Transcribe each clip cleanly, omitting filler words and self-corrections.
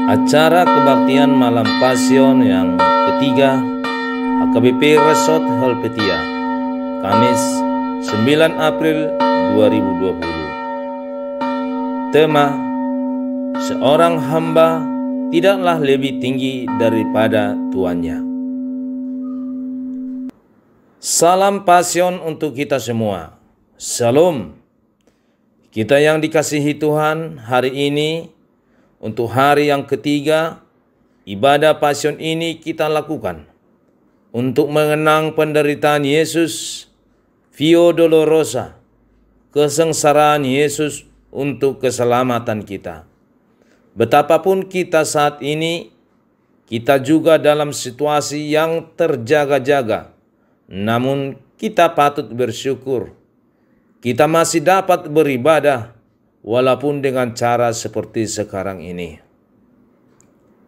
Acara kebaktian Malam Pasion yang ketiga HKBP Resort Helvetia, Kamis 9 April 2020. Tema: seorang hamba tidaklah lebih tinggi daripada tuannya. Salam Pasion untuk kita semua. Salam. Kita yang dikasihi Tuhan, hari ini untuk hari yang ketiga, ibadah Pasion ini kita lakukan untuk mengenang penderitaan Yesus, Via Dolorosa, kesengsaraan Yesus untuk keselamatan kita. Betapapun kita saat ini, kita juga dalam situasi yang terjaga-jaga, namun kita patut bersyukur. Kita masih dapat beribadah, walaupun dengan cara seperti sekarang ini.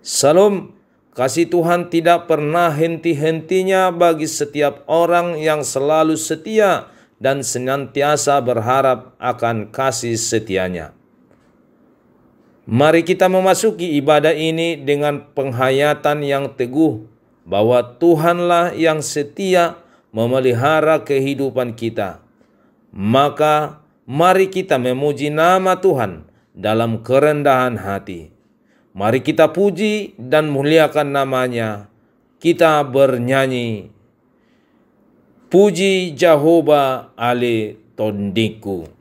Salam, kasih Tuhan tidak pernah henti-hentinya bagi setiap orang yang selalu setia dan senantiasa berharap akan kasih setianya. Mari kita memasuki ibadah ini dengan penghayatan yang teguh bahwa Tuhanlah yang setia memelihara kehidupan kita. Maka mari kita memuji nama Tuhan dalam kerendahan hati. Mari kita puji dan muliakan namanya. Kita bernyanyi, puji Jehovah ale tondiku.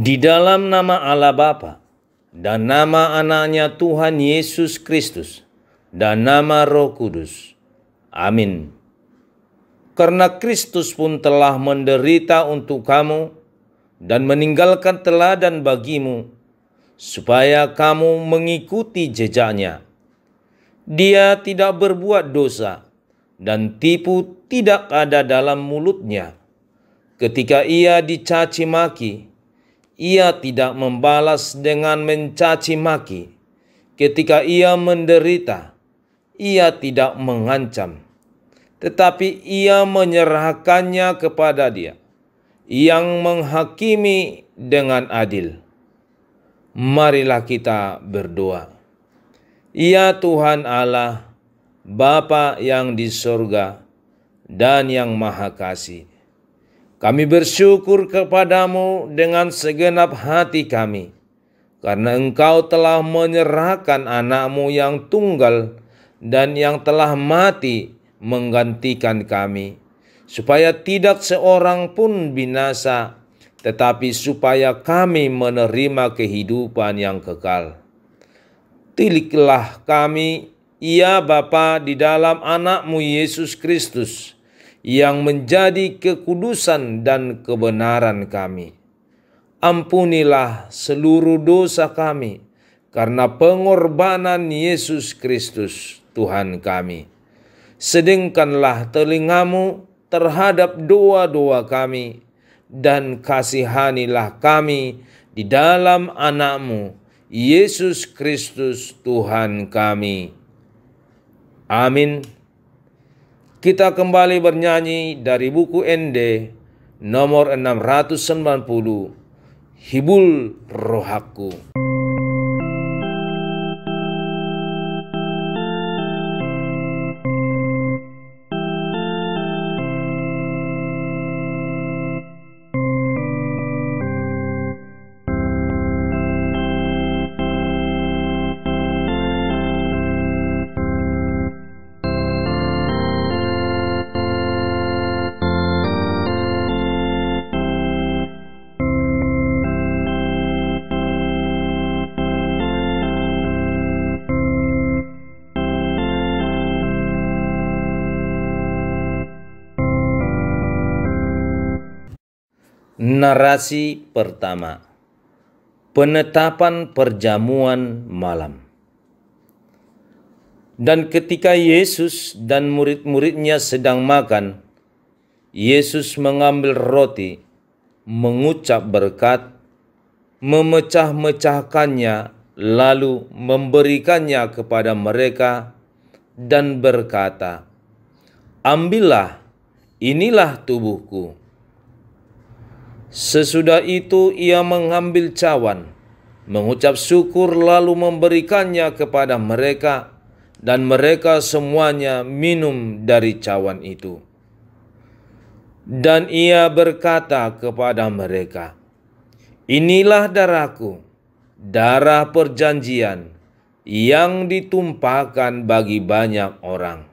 Di dalam nama Allah Bapa dan nama anaknya Tuhan Yesus Kristus dan nama Roh Kudus. Amin. Karena Kristus pun telah menderita untuk kamu dan meninggalkan teladan bagimu, supaya kamu mengikuti jejaknya. Dia tidak berbuat dosa dan tipu tidak ada dalam mulutnya. Ketika ia dicaci maki, ia tidak membalas dengan mencaci maki. Ketika ia menderita, ia tidak mengancam, tetapi ia menyerahkannya kepada Dia. yang menghakimi dengan adil. Marilah kita berdoa. Ya Tuhan Allah, Bapa yang di sorga dan yang maha kasih, kami bersyukur kepadamu dengan segenap hati kami, karena Engkau telah menyerahkan anakmu yang tunggal dan yang telah mati menggantikan kami, supaya tidak seorang pun binasa, tetapi supaya kami menerima kehidupan yang kekal. Tiliklah kami, ya Bapa, di dalam anakmu Yesus Kristus, yang menjadi kekudusan dan kebenaran kami. Ampunilah seluruh dosa kami, karena pengorbanan Yesus Kristus, Tuhan kami. Sedengkanlah telingamu terhadap doa-doa kami, dan kasihanilah kami di dalam anakmu, Yesus Kristus, Tuhan kami. Amin. Kita kembali bernyanyi dari buku ND nomor 690, Hibul Rohaku. Narasi pertama, penetapan perjamuan malam. Dan ketika Yesus dan murid-muridnya sedang makan, Yesus mengambil roti, mengucap berkat, memecah-mecahkannya, lalu memberikannya kepada mereka dan berkata, "Ambillah, inilah tubuhku." Sesudah itu ia mengambil cawan, mengucap syukur lalu memberikannya kepada mereka, dan mereka semuanya minum dari cawan itu. Dan ia berkata kepada mereka, "Inilah darahku, darah perjanjian, yang ditumpahkan bagi banyak orang.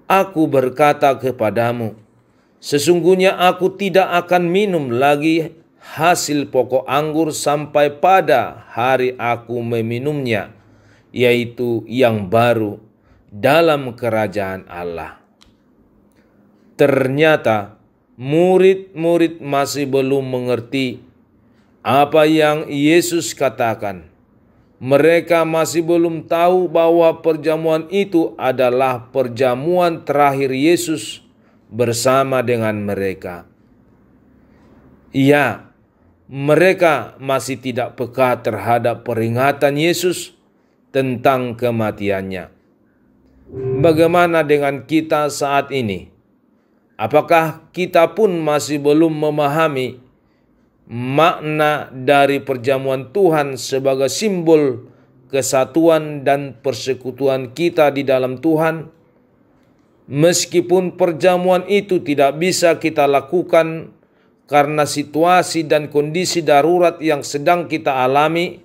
Aku berkata kepadamu, sesungguhnya aku tidak akan minum lagi hasil pokok anggur sampai pada hari aku meminumnya, yaitu yang baru dalam kerajaan Allah." Ternyata murid-murid masih belum mengerti apa yang Yesus katakan. Mereka masih belum tahu bahwa perjamuan itu adalah perjamuan terakhir Yesus bersama dengan mereka. Ya, mereka masih tidak peka terhadap peringatan Yesus tentang kematiannya. Bagaimana dengan kita saat ini? Apakah kita pun masih belum memahami makna dari perjamuan Tuhan sebagai simbol kesatuan dan persekutuan kita di dalam Tuhan? Meskipun perjamuan itu tidak bisa kita lakukan karena situasi dan kondisi darurat yang sedang kita alami,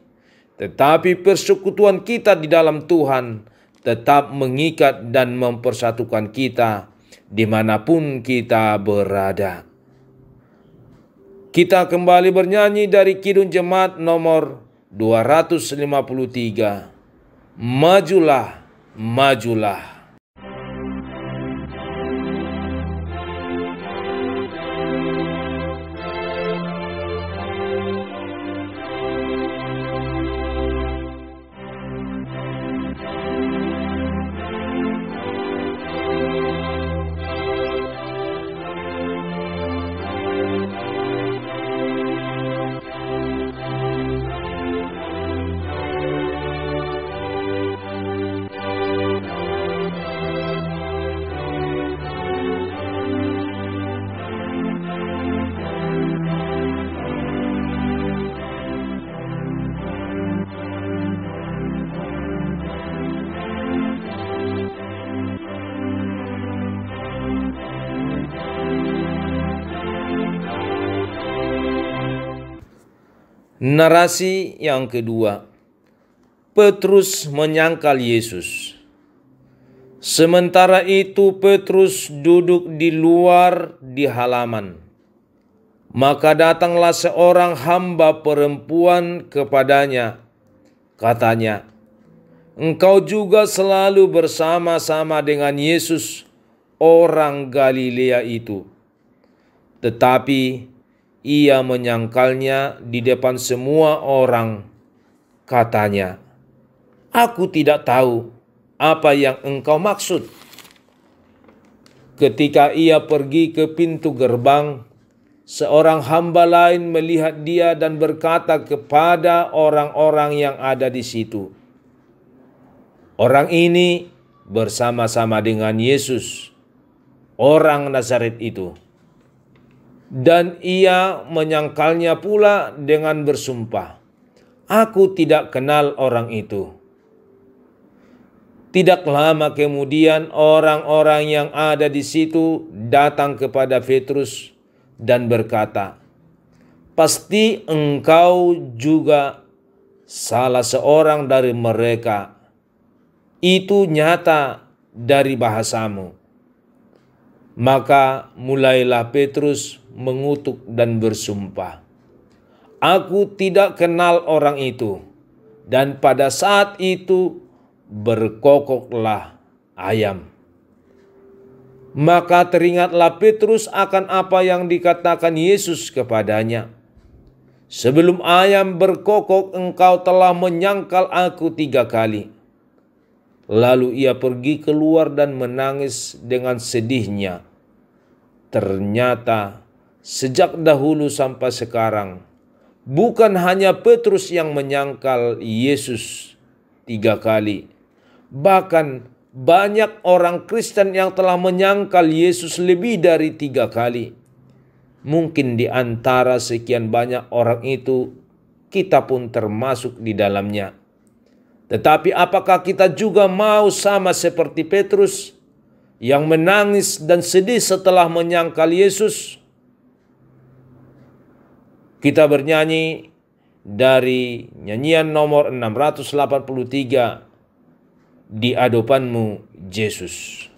tetapi persekutuan kita di dalam Tuhan tetap mengikat dan mempersatukan kita dimanapun kita berada. Kita kembali bernyanyi dari Kidung Jemaat nomor 253, Majulah, Majulah. Narasi yang kedua, Petrus menyangkal Yesus. Sementara itu Petrus duduk di luar di halaman. Maka datanglah seorang hamba perempuan kepadanya. Katanya, "Engkau juga selalu bersama-sama dengan Yesus, orang Galilea itu." Tetapi ia menyangkalnya di depan semua orang. Katanya, "Aku tidak tahu apa yang engkau maksud." Ketika ia pergi ke pintu gerbang, seorang hamba lain melihat dia dan berkata kepada orang-orang yang ada di situ, "Orang ini bersama-sama dengan Yesus, orang Nazaret itu." Dan ia menyangkalnya pula dengan bersumpah, "Aku tidak kenal orang itu." Tidak lama kemudian orang-orang yang ada di situ datang kepada Petrus dan berkata, "Pasti engkau juga salah seorang dari mereka. Itu nyata dari bahasamu." Maka mulailah Petrus mengutuk dan bersumpah, "Aku tidak kenal orang itu." Dan pada saat itu berkokoklah ayam. Maka teringatlah Petrus akan apa yang dikatakan Yesus kepadanya, "Sebelum ayam berkokok, engkau telah menyangkal aku 3 kali." Lalu ia pergi keluar dan menangis dengan sedihnya. Ternyata sejak dahulu sampai sekarang, bukan hanya Petrus yang menyangkal Yesus 3 kali. Bahkan banyak orang Kristen yang telah menyangkal Yesus lebih dari 3 kali. Mungkin di antara sekian banyak orang itu, kita pun termasuk di dalamnya. Tetapi apakah kita juga mau sama seperti Petrus yang menangis dan sedih setelah menyangkal Yesus? Kita bernyanyi dari nyanyian nomor 683, "Di hadapanmu Yesus."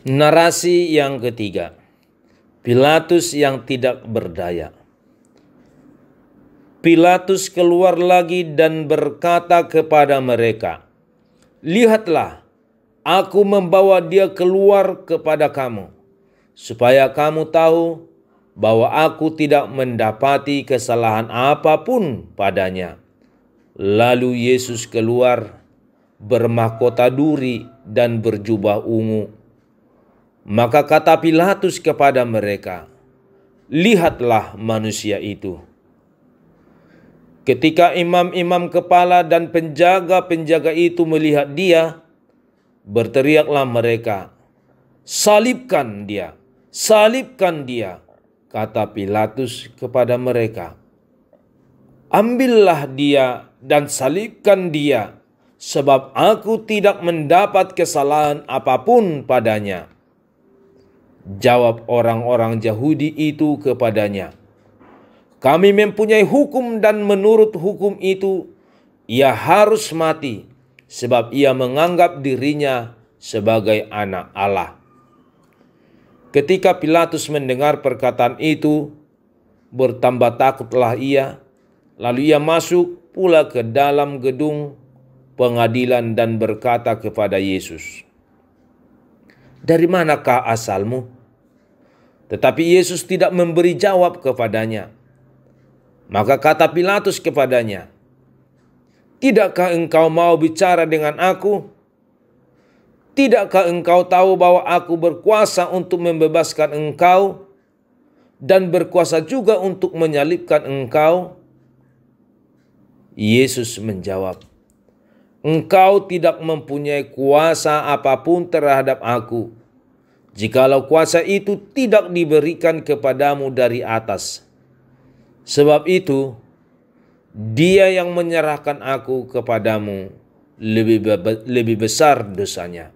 Narasi yang ketiga, Pilatus yang tidak berdaya. Pilatus keluar lagi dan berkata kepada mereka, "Lihatlah, aku membawa dia keluar kepada kamu, supaya kamu tahu bahwa aku tidak mendapati kesalahan apapun padanya." Lalu Yesus keluar bermahkota duri dan berjubah ungu. Maka kata Pilatus kepada mereka, lihatlah manusia itu. Ketika imam-imam kepala dan penjaga-penjaga itu melihat dia, berteriaklah mereka, "Salibkan dia, salibkan dia," kata Pilatus kepada mereka. "Ambillah dia dan salibkan dia, sebab aku tidak mendapat kesalahan apapun padanya." Jawab orang-orang Yahudi itu kepadanya, "Kami mempunyai hukum dan menurut hukum itu ia harus mati, sebab ia menganggap dirinya sebagai anak Allah." Ketika Pilatus mendengar perkataan itu, bertambah takutlah ia, lalu ia masuk pula ke dalam gedung pengadilan dan berkata kepada Yesus, "Dari manakah asalmu?" Tetapi Yesus tidak memberi jawab kepadanya. Maka kata Pilatus kepadanya, "Tidakkah engkau mau bicara dengan aku? Tidakkah engkau tahu bahwa aku berkuasa untuk membebaskan engkau dan berkuasa juga untuk menyalibkan engkau?" Yesus menjawab, "Engkau tidak mempunyai kuasa apapun terhadap aku, jikalau kuasa itu tidak diberikan kepadamu dari atas. Sebab itu, dia yang menyerahkan aku kepadamu lebih besar dosanya."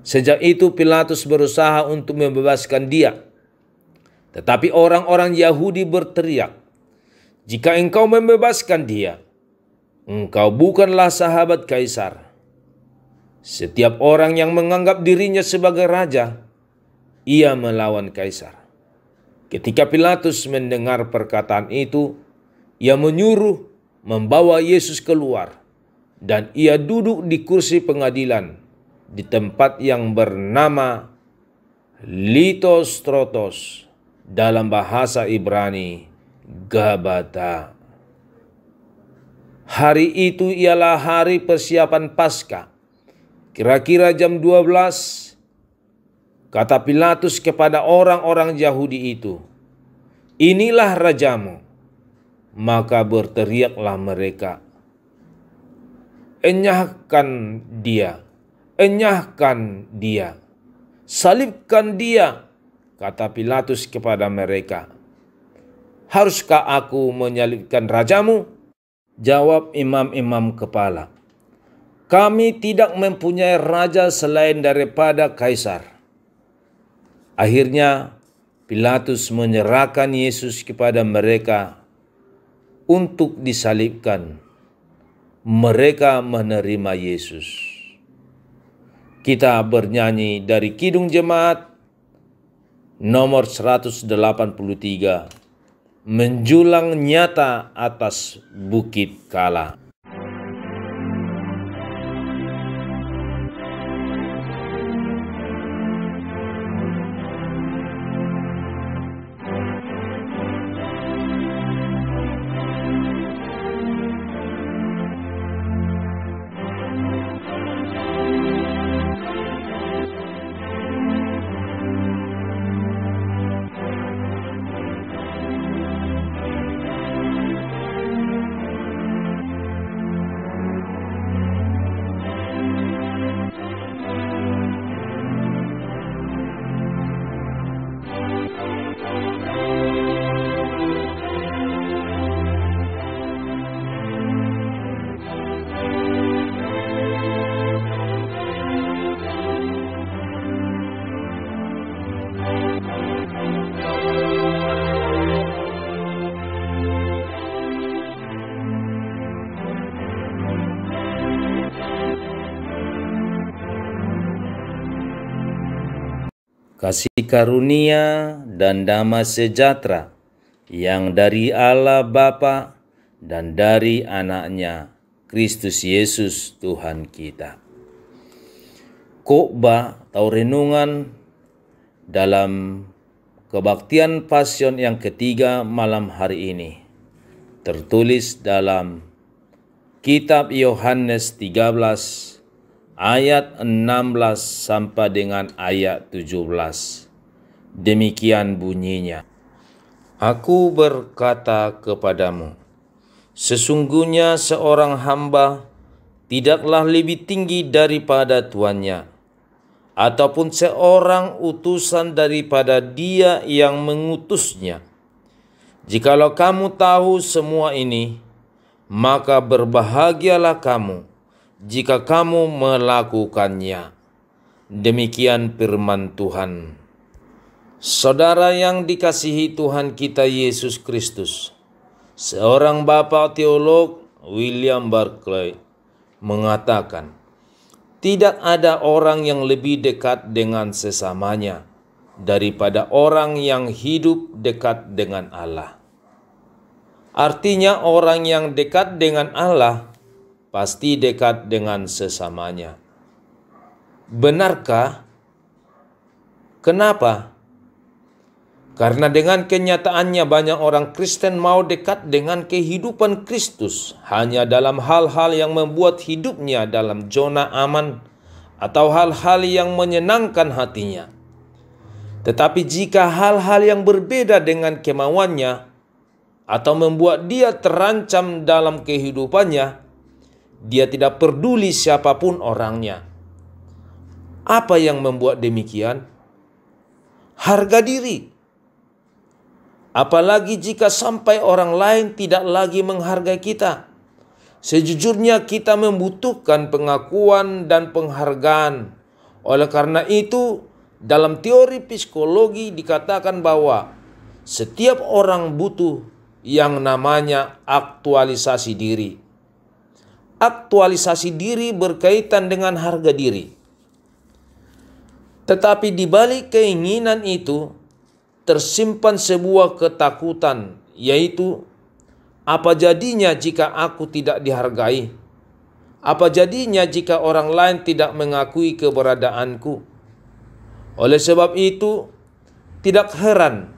Sejak itu Pilatus berusaha untuk membebaskan dia. Tetapi orang-orang Yahudi berteriak, "Jika engkau membebaskan dia, engkau bukanlah sahabat Kaisar. Setiap orang yang menganggap dirinya sebagai raja, ia melawan Kaisar." Ketika Pilatus mendengar perkataan itu, ia menyuruh membawa Yesus keluar, dan ia duduk di kursi pengadilan di tempat yang bernama Litostrotos, dalam bahasa Ibrani Gabata. Hari itu ialah hari persiapan Paskah. Kira-kira jam 12, kata Pilatus kepada orang-orang Yahudi itu, "Inilah rajamu." Maka berteriaklah mereka, "Enyahkan dia, enyahkan dia, salibkan dia," kata Pilatus kepada mereka. "Haruskah aku menyalibkan rajamu?" Jawab imam-imam kepala, "Kami tidak mempunyai raja selain daripada Kaisar." Akhirnya Pilatus menyerahkan Yesus kepada mereka untuk disalibkan. Mereka menerima Yesus. Kita bernyanyi dari Kidung Jemaat nomor 183, "Menjulang Nyata Atas Bukit Kala." Kasih karunia dan damai sejahtera yang dari Allah Bapa dan dari Anaknya Kristus Yesus Tuhan kita. Khotbah atau renungan dalam kebaktian Pasion yang ketiga malam hari ini tertulis dalam Kitab Yohanes 13 ayat 16 sampai dengan ayat 17. Demikian bunyinya. Aku berkata kepadamu, sesungguhnya seorang hamba tidaklah lebih tinggi daripada tuannya, ataupun seorang utusan daripada dia yang mengutusnya. Jikalau kamu tahu semua ini, maka berbahagialah kamu jika kamu melakukannya. Demikian firman Tuhan. Saudara yang dikasihi Tuhan kita Yesus Kristus, seorang bapak teolog, William Barclay, mengatakan, tidak ada orang yang lebih dekat dengan sesamanya daripada orang yang hidup dekat dengan Allah. Artinya orang yang dekat dengan Allah pasti dekat dengan sesamanya. Benarkah? Kenapa? Karena dengan kenyataannya banyak orang Kristen mau dekat dengan kehidupan Kristus hanya dalam hal-hal yang membuat hidupnya dalam zona aman atau hal-hal yang menyenangkan hatinya. Tetapi jika hal-hal yang berbeda dengan kemauannya atau membuat dia terancam dalam kehidupannya, dia tidak peduli siapapun orangnya. Apa yang membuat demikian? Harga diri. Apalagi jika sampai orang lain tidak lagi menghargai kita. Sejujurnya kita membutuhkan pengakuan dan penghargaan. Oleh karena itu, dalam teori psikologi dikatakan bahwa setiap orang butuh yang namanya aktualisasi diri. Aktualisasi diri berkaitan dengan harga diri. Tetapi di balik keinginan itu, tersimpan sebuah ketakutan, yaitu apa jadinya jika aku tidak dihargai? Apa jadinya jika orang lain tidak mengakui keberadaanku? Oleh sebab itu, tidak heran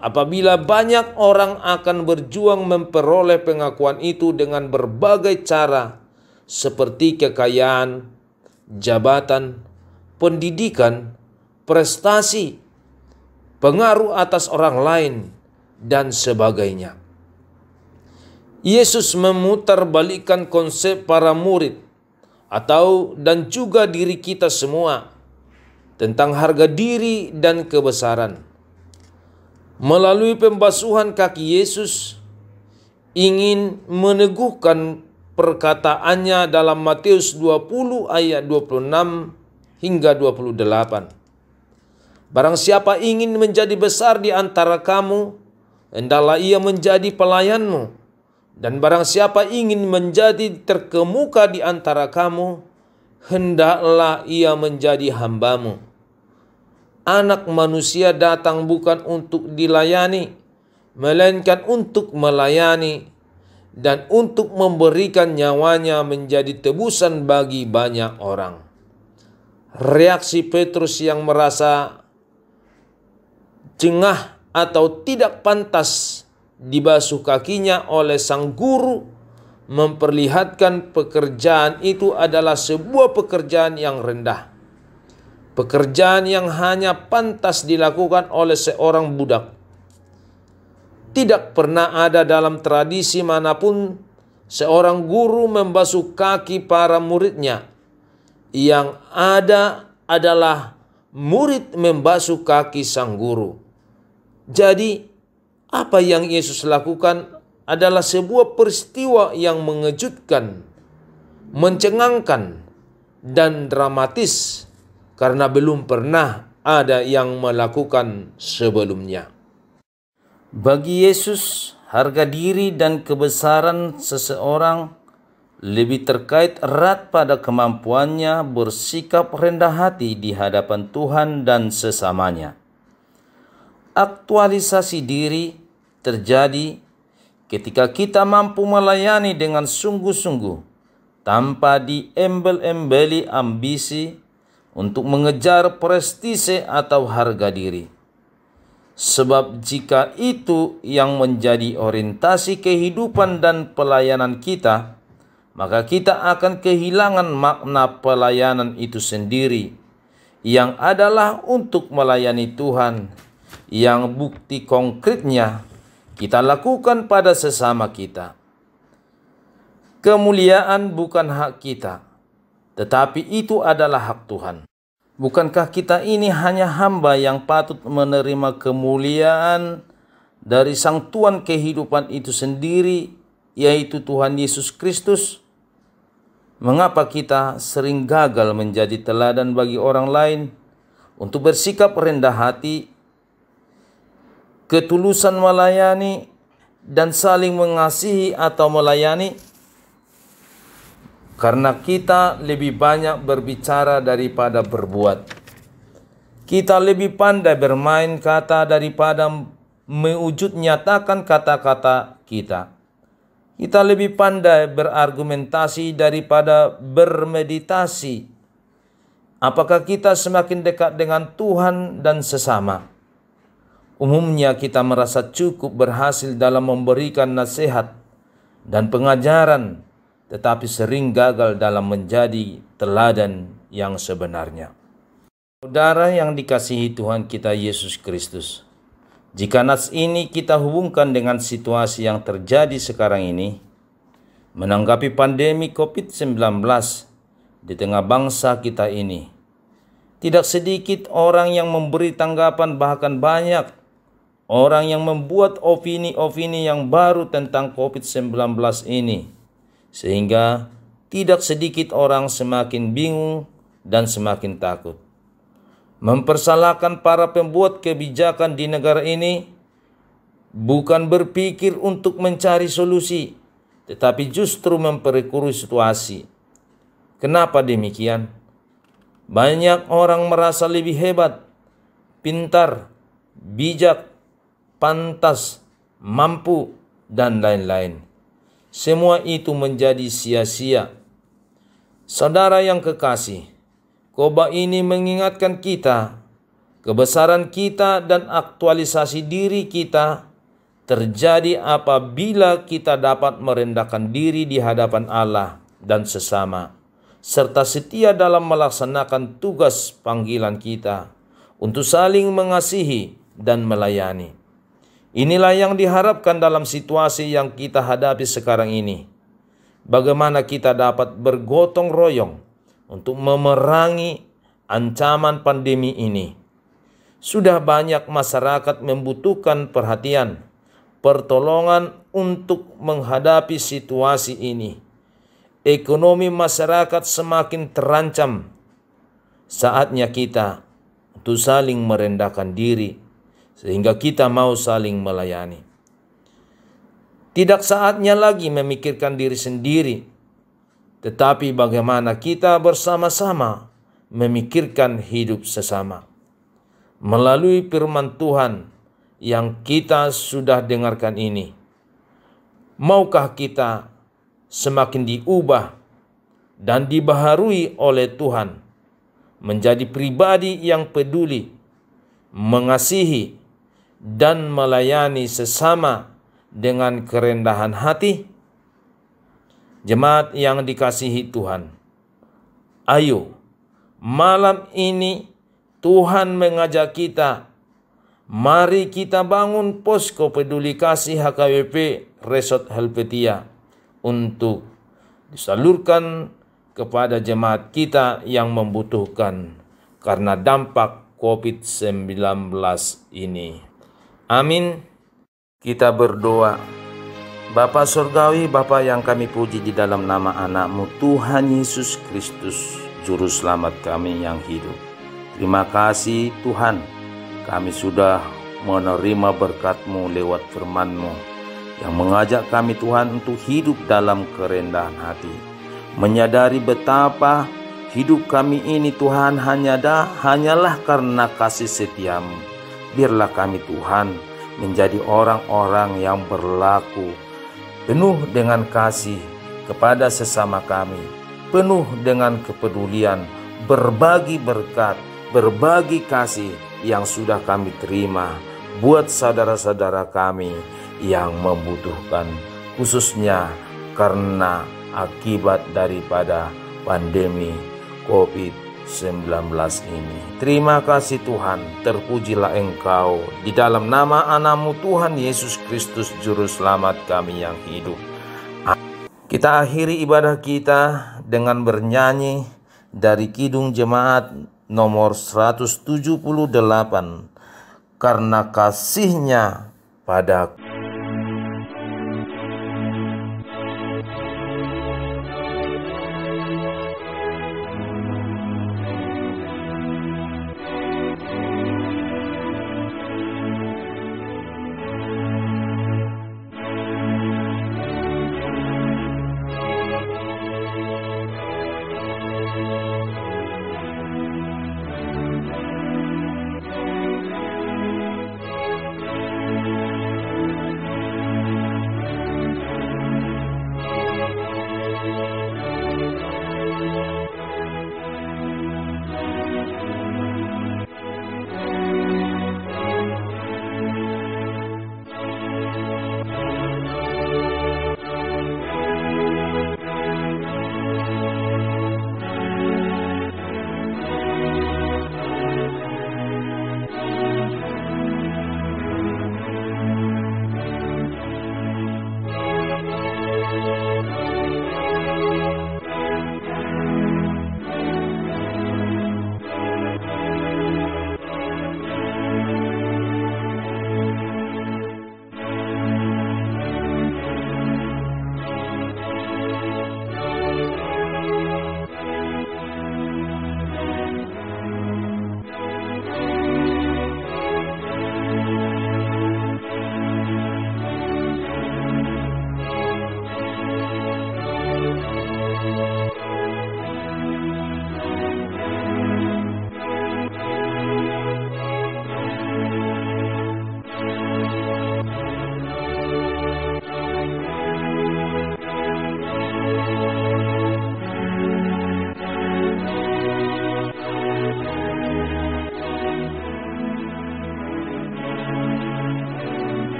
apabila banyak orang akan berjuang memperoleh pengakuan itu dengan berbagai cara, seperti kekayaan, jabatan, pendidikan, prestasi, pengaruh atas orang lain, dan sebagainya. Yesus memutarbalikkan konsep para murid dan juga diri kita semua tentang harga diri dan kebesaran. Melalui pembasuhan kaki Yesus ingin meneguhkan perkataannya dalam Matius 20 ayat 26 hingga 28. Barang siapa ingin menjadi besar di antara kamu, hendaklah ia menjadi pelayanmu. Dan barang siapa ingin menjadi terkemuka di antara kamu, hendaklah ia menjadi hambamu. Anak manusia datang bukan untuk dilayani, melainkan untuk melayani dan untuk memberikan nyawanya menjadi tebusan bagi banyak orang. Reaksi Petrus yang merasa jengah atau tidak pantas dibasuh kakinya oleh sang guru memperlihatkan pekerjaan itu adalah sebuah pekerjaan yang rendah. Pekerjaan yang hanya pantas dilakukan oleh seorang budak. Tidak pernah ada dalam tradisi manapun seorang guru membasuh kaki para muridnya. Yang ada adalah murid membasuh kaki sang guru. Jadi, apa yang Yesus lakukan adalah sebuah peristiwa yang mengejutkan, mencengangkan, dan dramatis karena belum pernah ada yang melakukan sebelumnya. Bagi Yesus, harga diri dan kebesaran seseorang lebih terkait erat pada kemampuannya bersikap rendah hati di hadapan Tuhan dan sesamanya. Aktualisasi diri terjadi ketika kita mampu melayani dengan sungguh-sungguh tanpa diembel-embeli ambisi untuk mengejar prestise atau harga diri. Sebab jika itu yang menjadi orientasi kehidupan dan pelayanan kita, maka kita akan kehilangan makna pelayanan itu sendiri, yang adalah untuk melayani Tuhan, yang bukti konkretnya kita lakukan pada sesama kita. Kemuliaan bukan hak kita, tetapi itu adalah hak Tuhan. Bukankah kita ini hanya hamba yang patut menerima kemuliaan dari Sang Tuhan kehidupan itu sendiri, yaitu Tuhan Yesus Kristus? Mengapa kita sering gagal menjadi teladan bagi orang lain untuk bersikap rendah hati, ketulusan melayani, dan saling mengasihi atau melayani? Karena kita lebih banyak berbicara daripada berbuat. Kita lebih pandai bermain kata daripada mewujud nyatakan kata-kata kita. Kita lebih pandai berargumentasi daripada bermeditasi. Apakah kita semakin dekat dengan Tuhan dan sesama? Umumnya kita merasa cukup berhasil dalam memberikan nasihat dan pengajaran, tetapi sering gagal dalam menjadi teladan yang sebenarnya. Saudara yang dikasihi Tuhan kita Yesus Kristus, jika nas ini kita hubungkan dengan situasi yang terjadi sekarang ini, menanggapi pandemi COVID-19 di tengah bangsa kita ini, tidak sedikit orang yang memberi tanggapan, bahkan banyak orang yang membuat opini-opini yang baru tentang COVID-19 ini, sehingga tidak sedikit orang semakin bingung dan semakin takut. Mempersalahkan para pembuat kebijakan di negara ini, bukan berpikir untuk mencari solusi, tetapi justru memperkeruh situasi. Kenapa demikian? Banyak orang merasa lebih hebat, pintar, bijak, pantas, mampu, dan lain-lain. Semua itu menjadi sia-sia. Saudara yang kekasih, khotbah ini mengingatkan kita, kebesaran kita dan aktualisasi diri kita terjadi apabila kita dapat merendahkan diri di hadapan Allah dan sesama, serta setia dalam melaksanakan tugas panggilan kita untuk saling mengasihi dan melayani. Inilah yang diharapkan dalam situasi yang kita hadapi sekarang ini. Bagaimana kita dapat bergotong royong untuk memerangi ancaman pandemi ini. Sudah banyak masyarakat membutuhkan perhatian, pertolongan untuk menghadapi situasi ini. Ekonomi masyarakat semakin terancam. Saatnya kita untuk saling merendahkan diri, sehingga kita mau saling melayani. Tidak saatnya lagi memikirkan diri sendiri, tetapi bagaimana kita bersama-sama memikirkan hidup sesama. Melalui firman Tuhan yang kita sudah dengarkan ini, maukah kita semakin diubah dan dibaharui oleh Tuhan menjadi pribadi yang peduli, mengasihi, dan melayani sesama dengan kerendahan hati? Jemaat yang dikasihi Tuhan, ayo malam ini Tuhan mengajak kita, mari kita bangun posko peduli kasih HKBP Resort Helvetia untuk disalurkan kepada jemaat kita yang membutuhkan karena dampak COVID-19 ini. Amin. Kita berdoa. Bapa Surgawi, Bapa yang kami puji di dalam nama anak-Mu Tuhan Yesus Kristus, Juru Selamat kami yang hidup. Terima kasih Tuhan, kami sudah menerima berkat-Mu lewat firman-Mu yang mengajak kami Tuhan untuk hidup dalam kerendahan hati, menyadari betapa hidup kami ini Tuhan hanyalah karena kasih setia-Mu. Biarlah kami Tuhan menjadi orang-orang yang berlaku penuh dengan kasih kepada sesama kami, penuh dengan kepedulian, berbagi berkat, berbagi kasih yang sudah kami terima buat saudara-saudara kami yang membutuhkan, khususnya karena akibat daripada pandemi COVID-19 ini. Terima kasih Tuhan, terpujilah Engkau. Di dalam nama anakmu Tuhan Yesus Kristus, Juru Selamat kami yang hidup. Kita akhiri ibadah kita dengan bernyanyi dari Kidung Jemaat nomor 178, Karena Kasih-Nya Padaku.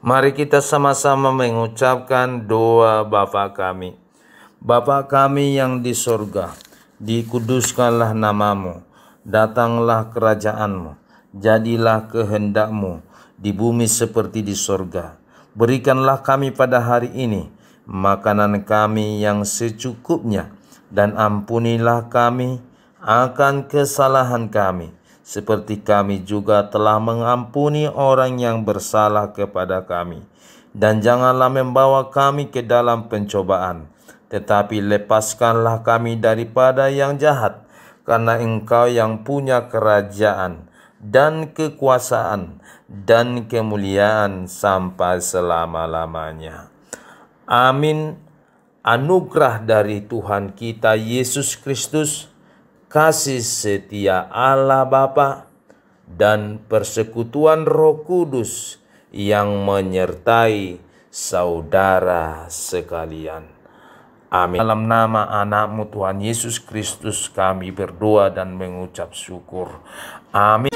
Mari kita sama-sama mengucapkan doa Bapa kami. Bapa kami yang di sorga, dikuduskanlah namamu, datanglah kerajaanmu, jadilah kehendakmu di bumi seperti di sorga. Berikanlah kami pada hari ini makanan kami yang secukupnya, dan ampunilah kami akan kesalahan kami, seperti kami juga telah mengampuni orang yang bersalah kepada kami. Dan janganlah membawa kami ke dalam pencobaan, tetapi lepaskanlah kami daripada yang jahat, karena Engkau yang punya kerajaan dan kekuasaan dan kemuliaan sampai selama-lamanya. Amin. Anugerah dari Tuhan kita Yesus Kristus, kasih setia Allah Bapa, dan persekutuan Roh Kudus yang menyertai saudara sekalian. Amin. Dalam nama anakmu Tuhan Yesus Kristus kami berdoa dan mengucap syukur. Amin.